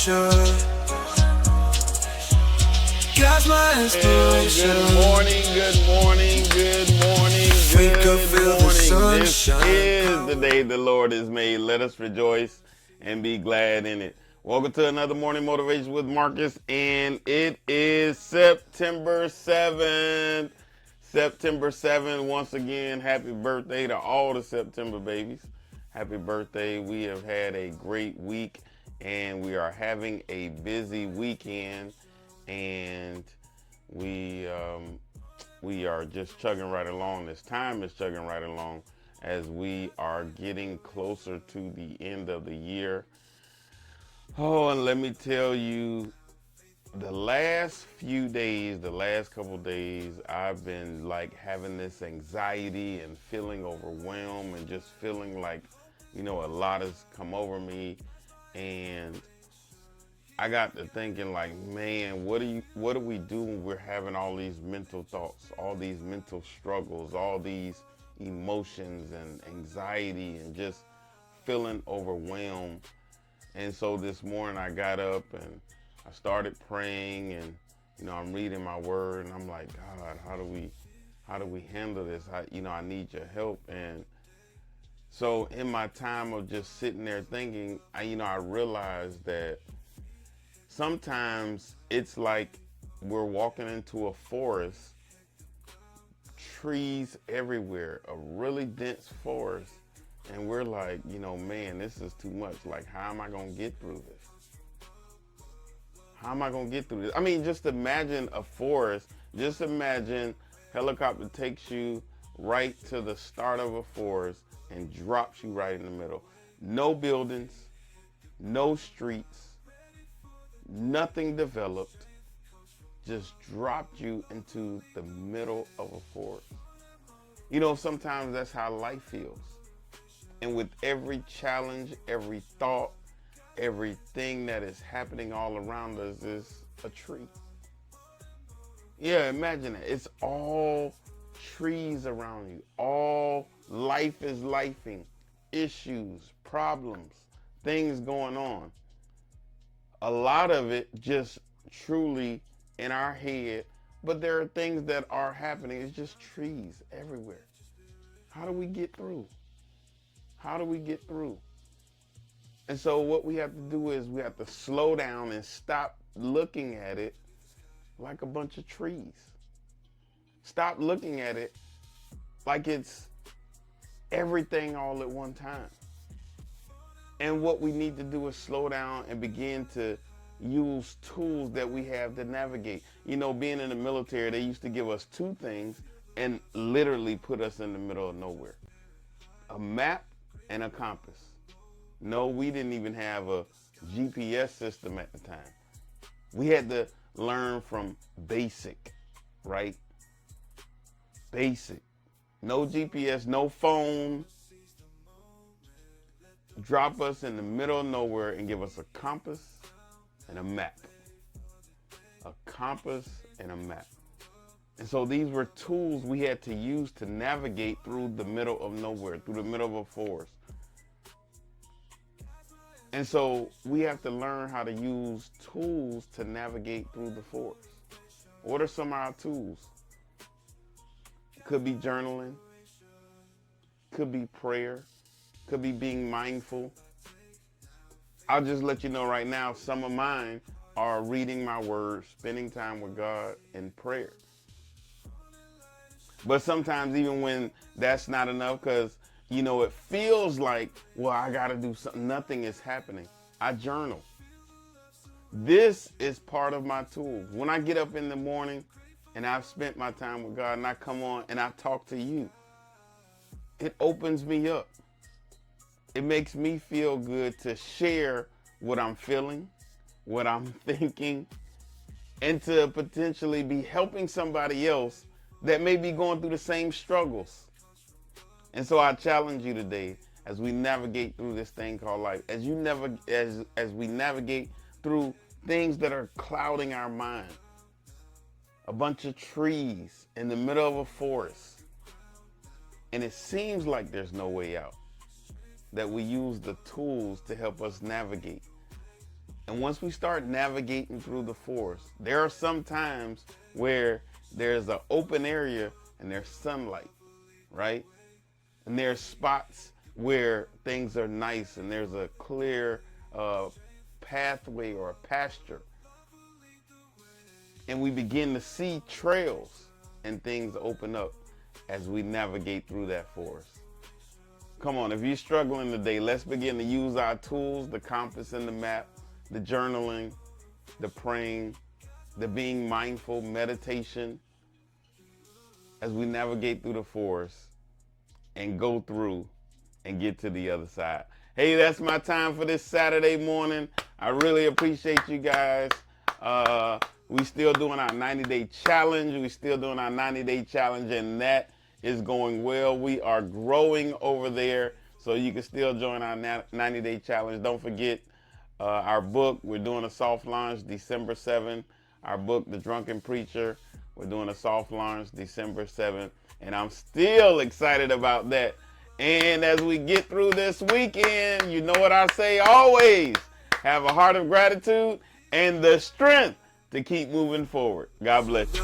motivation. God's my inspiration. Good morning, good morning, good morning, We could feel the This sunshine. is the day the Lord has made. Let us rejoice and be glad in it. Welcome to another Morning Motivation with Marcus, and it is September 7th. September 7th, once again, happy birthday to all the September babies. Happy birthday. We have had a great week, and we are having a busy weekend, and we are just chugging right along. This time is chugging right along as we are getting closer to the end of the year. Oh, and let me tell you, the last few days, the last couple days, I've been like having this anxiety and feeling overwhelmed and just feeling like, a lot has come over me. And I got to thinking like, man, what do we do when we're having all these mental thoughts, all these mental struggles, all these emotions and anxiety and just feeling overwhelmed. And so this morning I got up and I started praying, and I'm reading my word, and I'm like, God, how do we handle this? I need your help. And so in my time of just sitting there thinking, I realized that sometimes it's like we're walking into a forest, trees everywhere, a really dense forest, and we're like, man, this is too much. Like, how am I going to get through this? How am I going to get through this? I mean, just imagine a forest. Just imagine helicopter takes you right to the start of a forest and drops you right in the middle. No buildings, no streets, nothing developed. Just dropped you into the middle of a forest. Sometimes that's how life feels. And with every challenge, every thought, everything that is happening all around us is a tree. Yeah, imagine it. It's all trees around you. All life is lifing. Issues, problems, things going on. A lot of it just truly in our head, but there are things that are happening. It's just trees everywhere. How do we get through? How do we get through? And so what we have to do is we have to slow down and stop looking at it like a bunch of trees. Stop looking at it like it's everything all at one time. And what we need to do is slow down and begin to use tools that we have to navigate. Being in the military, they used to give us two things and literally put us in the middle of nowhere. A map and a compass. No, we didn't even have a GPS system at the time. We had to learn from basic, right? Basic. No GPS, no phone. Drop us in the middle of nowhere and give us a compass and a map. A compass and a map. And so these were tools we had to use to navigate through the middle of nowhere, through the middle of a forest. And so we have to learn how to use tools to navigate through the forest. What are some of our tools? Could be journaling, could be prayer, could be being mindful. I'll just let you know right now, some of mine are reading my word, spending time with God, and prayer. But sometimes even when that's not enough, because it feels like, well, I got to do something. Nothing is happening. I journal. This is part of my tools. When I get up in the morning and I've spent my time with God and I come on and I talk to you, it opens me up. It makes me feel good to share what I'm feeling, what I'm thinking, and to potentially be helping somebody else that may be going through the same struggles. And so I challenge you today as we navigate through this thing called life, as we navigate through things that are clouding our mind. A bunch of trees in the middle of a forest, and it seems like there's no way out, that we use the tools to help us navigate. And once we start navigating through the forest, there are some times where there's an open area and there's sunlight, right? And there's spots where things are nice and there's a clear pathway or a pasture. And we begin to see trails and things open up as we navigate through that forest. Come on, if you're struggling today, let's begin to use our tools, the compass and the map, the journaling, the praying, the being mindful, meditation, as we navigate through the forest and go through and get to the other side. Hey, that's my time for this Saturday morning. I really appreciate you guys. We still doing our 90-day challenge. We still doing our 90-day challenge, and that is going well. We are growing over there, so you can still join our 90-day challenge. Don't forget our book. We're doing a soft launch December 7th. Our book, The Drunken Preacher, we're doing a soft launch December 7th, and I'm still excited about that. And as we get through this weekend, you know what I say always, have a heart of gratitude and the strength to keep moving forward. God bless you.